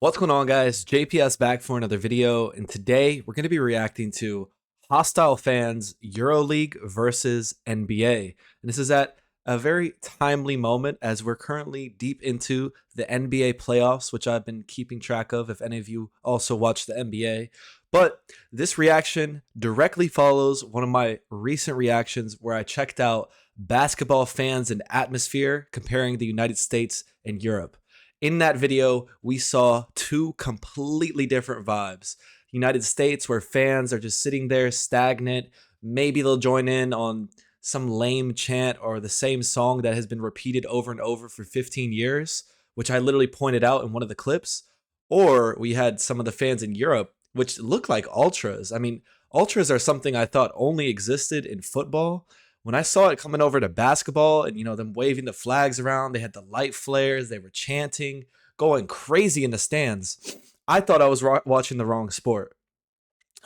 What's going on, guys? JPS back for another video, and today we're going to be reacting to hostile fans Euroleague versus NBA. And this is at a very timely moment as we're currently deep into the NBA playoffs, which I've been keeping track of if any of you also watch the NBA. But this reaction directly follows one of my recent reactions where I checked out basketball fans and atmosphere comparing the United States and Europe. In that video, we saw two completely different vibes. United States, where fans are just sitting there stagnant. Maybe they'll join in on some lame chant or the same song that has been repeated over and over for 15 years, which I literally pointed out in one of the clips. Or we had some of the fans in Europe, which look like ultras. I mean, ultras are something I thought only existed in football. When I saw it coming over to basketball and, them waving the flags around, they had the light flares, they were chanting, going crazy in the stands. I thought I was watching the wrong sport.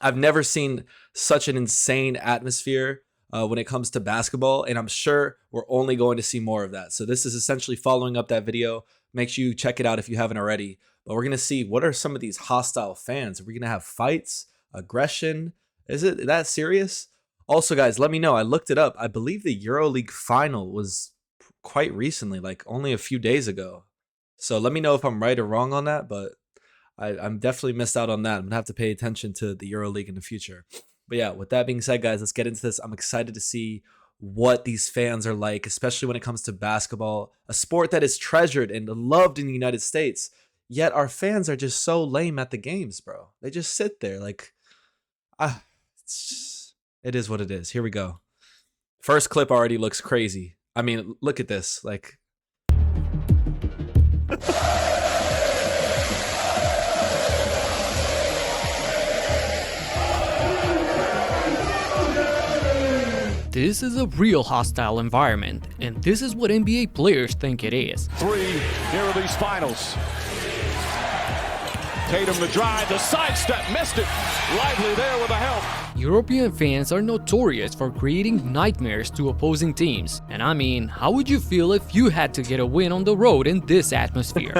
I've never seen such an insane atmosphere when it comes to basketball, and I'm sure we're only going to see more of that. So this is essentially following up that video. Make sure you check it out if you haven't already. But we're going to see what are some of these hostile fans. Are we going to have fights, aggression? Is it that serious? Also, guys, let me know. I looked it up. I believe the Euroleague final was quite recently, like only a few days ago. So let me know if I'm right or wrong on that, but I'm definitely missed out on that. I'm going to have to pay attention to the Euroleague in the future. But yeah, with that being said, guys, let's get into this. I'm excited to see what these fans are like, especially when it comes to basketball, a sport that is treasured and loved in the United States. Yet our fans are just so lame at the games, bro. They just sit there like, it is what it is. Here we go. First clip already looks crazy. I mean, look at this. Like, this is a real hostile environment, and this is what NBA players think it is. Three here are these finals. Tatum the drive, the sidestep, missed it. Lively there with the help. European fans are notorious for creating nightmares to opposing teams. And I mean, how would you feel if you had to get a win on the road in this atmosphere?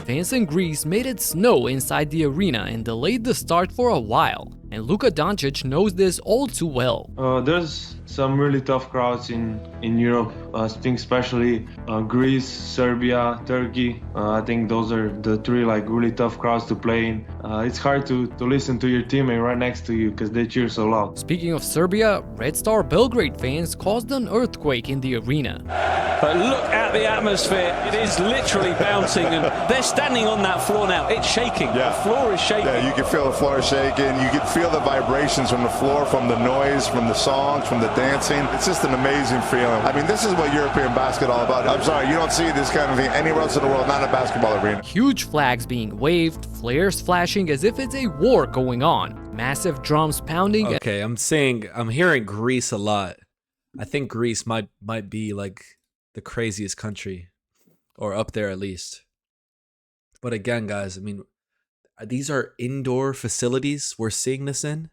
Fans in Greece made it snow inside the arena and delayed the start for a while. And Luka Doncic knows this all too well. There's some really tough crowds in Europe. I think especially Greece, Serbia, Turkey. I think those are the three really tough crowds to play in. It's hard to listen to your teammate right next to you because they cheer so loud. Speaking of Serbia, Red Star Belgrade fans caused an earthquake in the arena. But look at the atmosphere. It is literally bouncing, and they're standing on that floor now. It's shaking. Yeah. The floor is shaking. Yeah, you can feel the floor shaking. You can feel the vibrations from the floor, from the noise, from the songs, from the dancing. It's just an amazing feeling. I mean, this is what European basketball is about. I'm sorry, you don't see this kind of thing anywhere else in the world, not in a basketball arena. Huge flags being waved, flares flashing as if it's a war going on. Massive drums pounding. Okay, I'm hearing Greece a lot. I think Greece might be like the craziest country, or up there at least. But again, guys, I mean, these are indoor facilities we're seeing this in.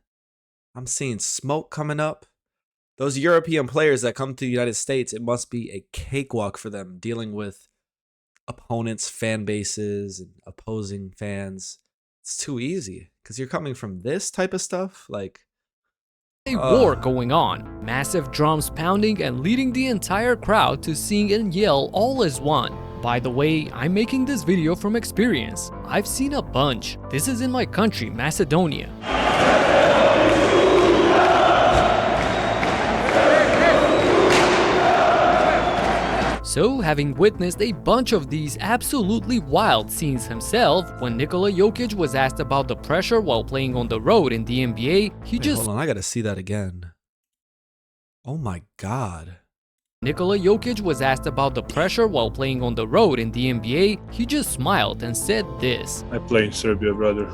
I'm seeing smoke coming up. Those European players that come to the United States, it must be a cakewalk for them dealing with opponents, fan bases, and opposing fans. It's too easy because you're coming from this type of stuff. Like, a war going on. Massive drums pounding and leading the entire crowd to sing and yell all as one. By the way, I'm making this video from experience. I've seen a bunch. This is in my country, Macedonia. So, having witnessed a bunch of these absolutely wild scenes himself, when Nikola Jokic was asked about the pressure while playing on the road in the NBA, hold on, I gotta see that again. Oh my God. Nikola Jokic was asked about the pressure while playing on the road in the NBA, he just smiled and said this. I play in Serbia, brother.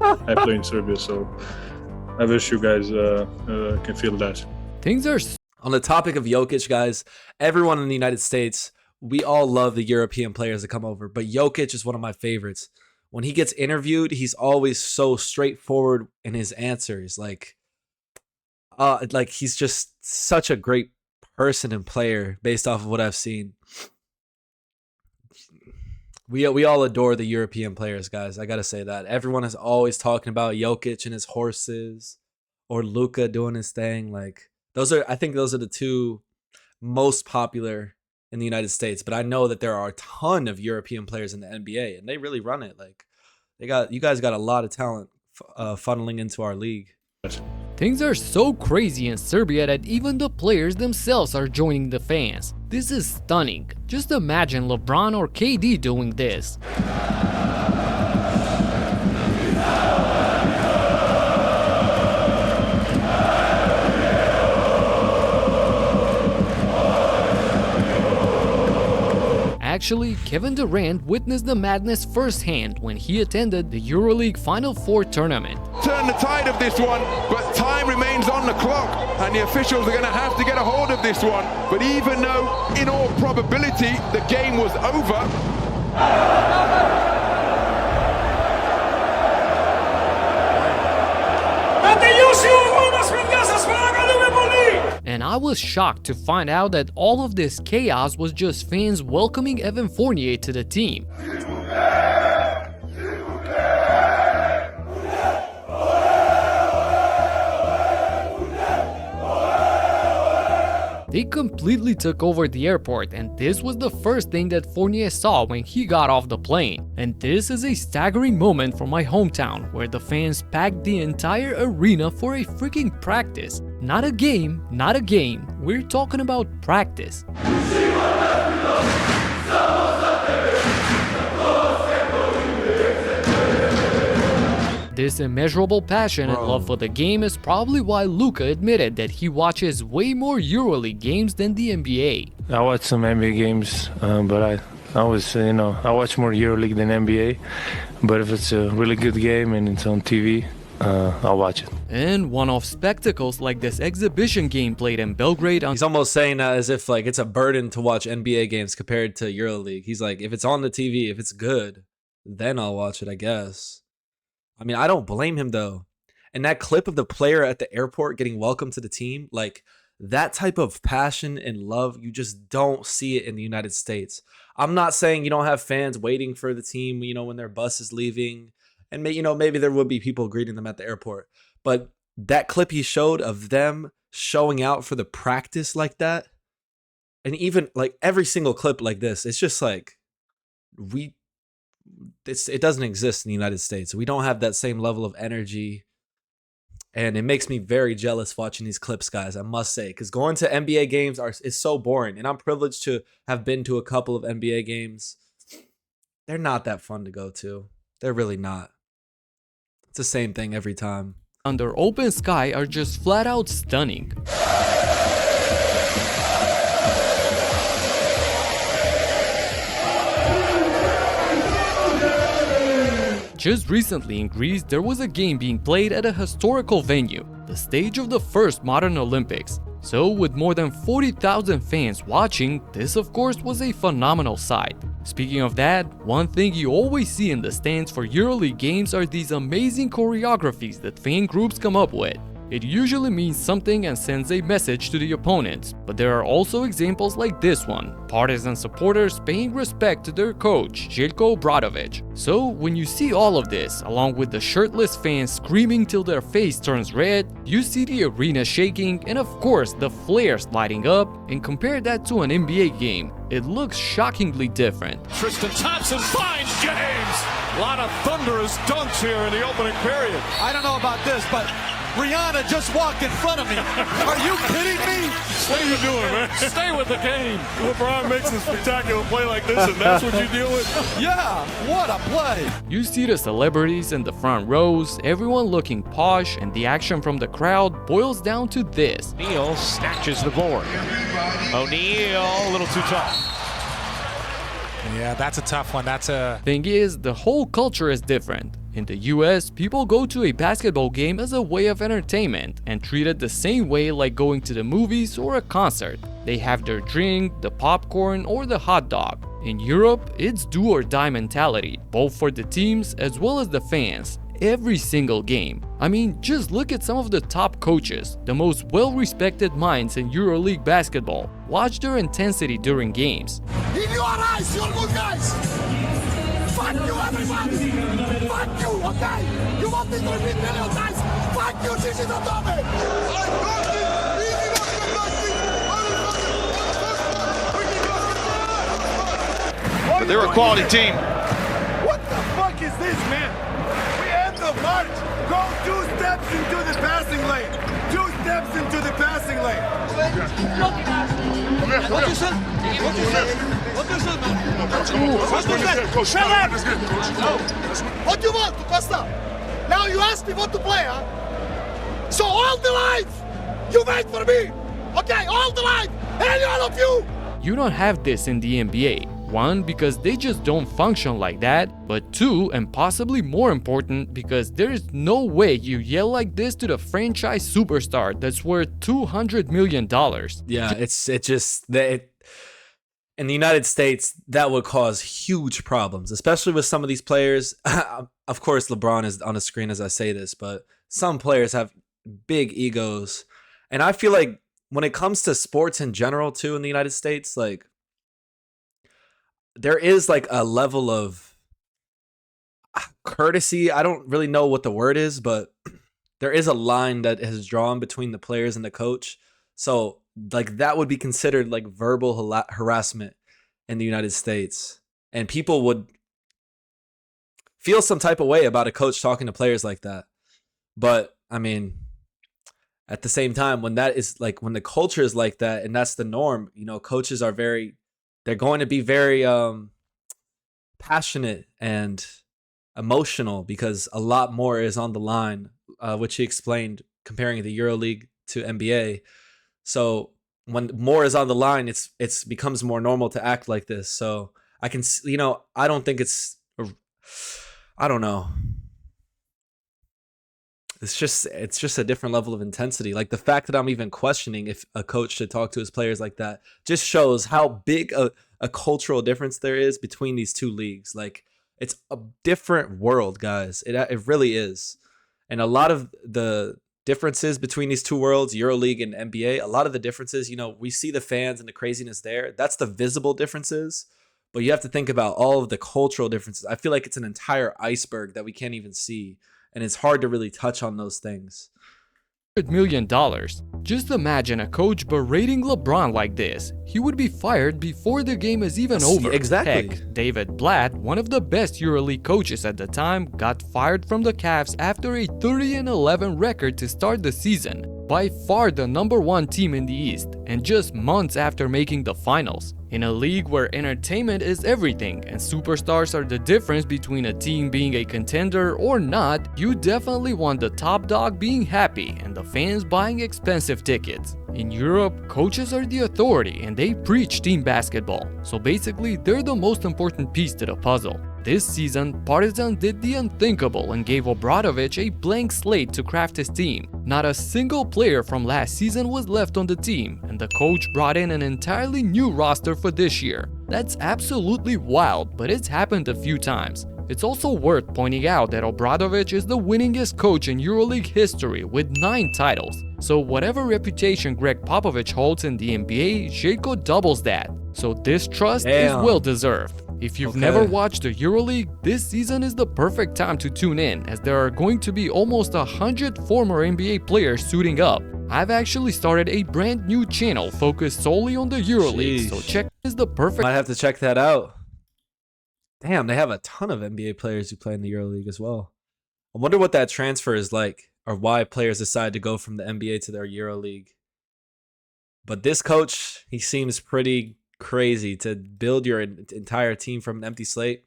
I play in Serbia, so I wish you guys can feel that. Things are on the topic of Jokic, guys, everyone in the United States, we all love the European players that come over, but Jokic is one of my favorites. When he gets interviewed, he's always so straightforward in his answers. Like he's just such a great person and player based off of what I've seen. We all adore the European players, guys. I gotta say that. Everyone is always talking about Jokic and his horses, or Luka doing his thing. Like I think those are the two most popular in the United States. But I know that there are a ton of European players in the NBA, and they really run it. Like you guys got a lot of talent funneling into our league. Things are so crazy in Serbia that even the players themselves are joining the fans. This is stunning. Just imagine LeBron or KD doing this. Actually, Kevin Durant witnessed the madness firsthand when he attended the Euroleague Final Four tournament. Turn the tide of this one, but time remains on the clock, and the officials are going to have to get a hold of this one. But even though, in all probability, the game was over, and I was shocked to find out that all of this chaos was just fans welcoming Evan Fournier to the team. They completely took over the airport, and this was the first thing that Fournier saw when he got off the plane. And this is a staggering moment for my hometown, where the fans packed the entire arena for a freaking practice. Not a game, not a game, we're talking about practice. This immeasurable passion and love for the game is probably why Luka admitted that he watches way more Euroleague games than the NBA. I watch some NBA games, but I watch more Euroleague than NBA. But if it's a really good game and it's on TV, I'll watch it. And one-off spectacles like this exhibition game played in Belgrade. He's almost saying that as if like it's a burden to watch NBA games compared to EuroLeague. He's like, if it's on the TV, if it's good, then I'll watch it, I guess. I mean, I don't blame him though. And that clip of the player at the airport getting welcomed to the team, like that type of passion and love, you just don't see it in the United States. I'm not saying you don't have fans waiting for the team, when their bus is leaving. And maybe there would be people greeting them at the airport. But that clip he showed of them showing out for the practice like that, and even like every single clip like this, it's just like it doesn't exist in the United States. We don't have that same level of energy. And it makes me very jealous watching these clips, guys, I must say. Because going to NBA games is so boring. And I'm privileged to have been to a couple of NBA games. They're not that fun to go to. They're really not. It's the same thing every time. Under open sky are just flat out stunning. Just recently in Greece, there was a game being played at a historical venue, the stage of the first modern Olympics. So with more than 40,000 fans watching, this of course was a phenomenal sight. Speaking of that, one thing you always see in the stands for EuroLeague games are these amazing choreographies that fan groups come up with. It usually means something and sends a message to the opponents, but there are also examples like this one, partisan supporters paying respect to their coach, Željko Obradović. So when you see all of this, along with the shirtless fans screaming till their face turns red, you see the arena shaking and of course the flares lighting up, and compare that to an NBA game, it looks shockingly different. Tristan Thompson finds James. A lot of thunderous dunks here in the opening period. I don't know about this, but Rihanna just walked in front of me. Are you kidding me? What are you doing, man? Stay with the game. LeBron makes a spectacular play like this, and that's what you deal with? Yeah, what a play. You see the celebrities in the front rows, everyone looking posh, and the action from the crowd boils down to this. O'Neal snatches the board. O'Neal, a little too tough. Yeah, that's a tough one. Thing is, the whole culture is different. In the US, people go to a basketball game as a way of entertainment and treat it the same way like going to the movies or a concert. They have their drink, the popcorn, or the hot dog. In Europe, it's do or die mentality, both for the teams as well as the fans. every single game. I mean, just look at some of the top coaches, the most well-respected minds in Euroleague basketball. Watch their intensity during games. In your eyes, you're good guys. Fuck you, everybody. Fuck you, okay? You want me to repeat million times? Fuck you, Gigi Dotome. But they're a quality team. What the fuck is this, man? We end the march. Go 2 steps into the passing lane. 2 steps into the passing lane. What you said? What you said? What you said, man? What you said? Shut up! What do you want, Costa? Now you ask me what to play, huh? So all the lines, you wait for me. Okay, all the lines, any one of you. You don't have this in the NBA. One, because they just don't function like that, but two, and possibly more important, because there is no way you yell like this to the franchise superstar that's worth $200 million. Yeah, in the United States, that would cause huge problems, especially with some of these players. Of course, LeBron is on the screen as I say this, but some players have big egos. And I feel like when it comes to sports in general, too, in the United States, like, there is like a level of courtesy. I don't really know what the word is, but there is a line that is drawn between the players and the coach. So like that would be considered like verbal harassment in the United States. And people would feel some type of way about a coach talking to players like that. But I mean, at the same time, when that is like, when the culture is like that and that's the norm, you know, coaches are they're going to be very passionate and emotional because a lot more is on the line, which he explained comparing the EuroLeague to NBA. So when more is on the line, it's becomes more normal to act like this. So I can, you know, I don't think I don't know. It's just a different level of intensity. Like the fact that I'm even questioning if a coach should talk to his players like that just shows how big a cultural difference there is between these two leagues. Like it's a different world, guys. It really is. And a lot of the differences between these two worlds, EuroLeague and NBA, a lot of the differences, you know, we see the fans and the craziness there. That's the visible differences. But you have to think about all of the cultural differences. I feel like it's an entire iceberg that we can't even see. And it's hard to really touch on those things. $100 million. Just imagine a coach berating LeBron like this. He would be fired before the game is even over. Exactly. Heck, David Blatt, one of the best EuroLeague coaches at the time, got fired from the Cavs after a 30-11 record to start the season. By far the #1 team in the East, and just months after making the finals. In a league where entertainment is everything and superstars are the difference between a team being a contender or not, you definitely want the top dog being happy and the fans buying expensive tickets. In Europe, coaches are the authority and they preach team basketball, so basically they're the most important piece to the puzzle. This season, Partizan did the unthinkable and gave Obradovic a blank slate to craft his team. Not a single player from last season was left on the team, and the coach brought in an entirely new roster for this year. That's absolutely wild, but it's happened a few times. It's also worth pointing out that Obradovic is the winningest coach in EuroLeague history with 9 titles. So whatever reputation Greg Popovich holds in the NBA, Željko doubles that. So this trust is well deserved. If you've never watched the EuroLeague, this season is the perfect time to tune in, as there are going to be almost 100 former NBA players suiting up. I've actually started a brand new channel focused solely on the EuroLeague, so check is the perfect. Might have to check that out. Damn, they have a ton of NBA players who play in the EuroLeague as well. I wonder what that transfer is like, or why players decide to go from the NBA to their EuroLeague. But this coach, he seems pretty crazy to build your entire team from an empty slate.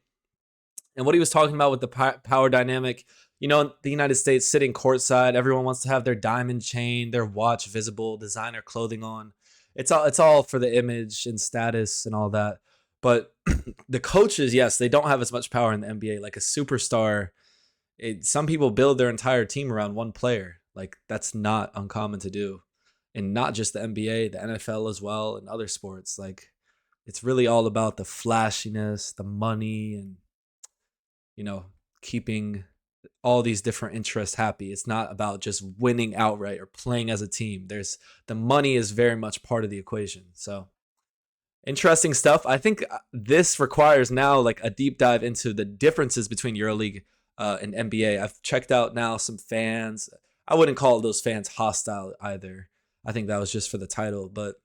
And what he was talking about with the power dynamic, you know, in the United States, sitting courtside, everyone wants to have their diamond chain, their watch visible, designer clothing on. It's all for the image and status and all that. But the coaches, yes, they don't have as much power in the NBA. Like a superstar, some people build their entire team around one player. Like that's not uncommon to do. And not just the NBA, the NFL as well, and other sports. Like it's really all about the flashiness, the money, and, you know, keeping all these different interests happy. It's not about just winning outright or playing as a team. The money is very much part of the equation. So interesting stuff. I think this requires now like a deep dive into the differences between EuroLeague and NBA. I've checked out now some fans. I wouldn't call those fans hostile either. I think that was just for the title. But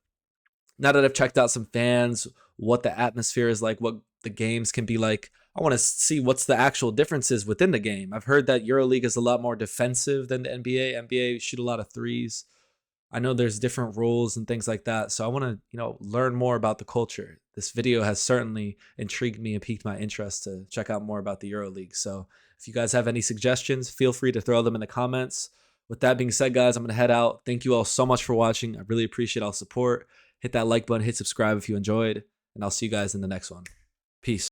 now that I've checked out some fans, what the atmosphere is like, what the games can be like, I want to see what's the actual differences within the game. I've heard that EuroLeague is a lot more defensive than the NBA. NBA shoot a lot of threes. I know there's different rules and things like that. So I want to, learn more about the culture. This video has certainly intrigued me and piqued my interest to check out more about the EuroLeague. So if you guys have any suggestions, feel free to throw them in the comments. With that being said, guys, I'm going to head out. Thank you all so much for watching. I really appreciate all the support. Hit that like button, hit subscribe if you enjoyed, and I'll see you guys in the next one. Peace.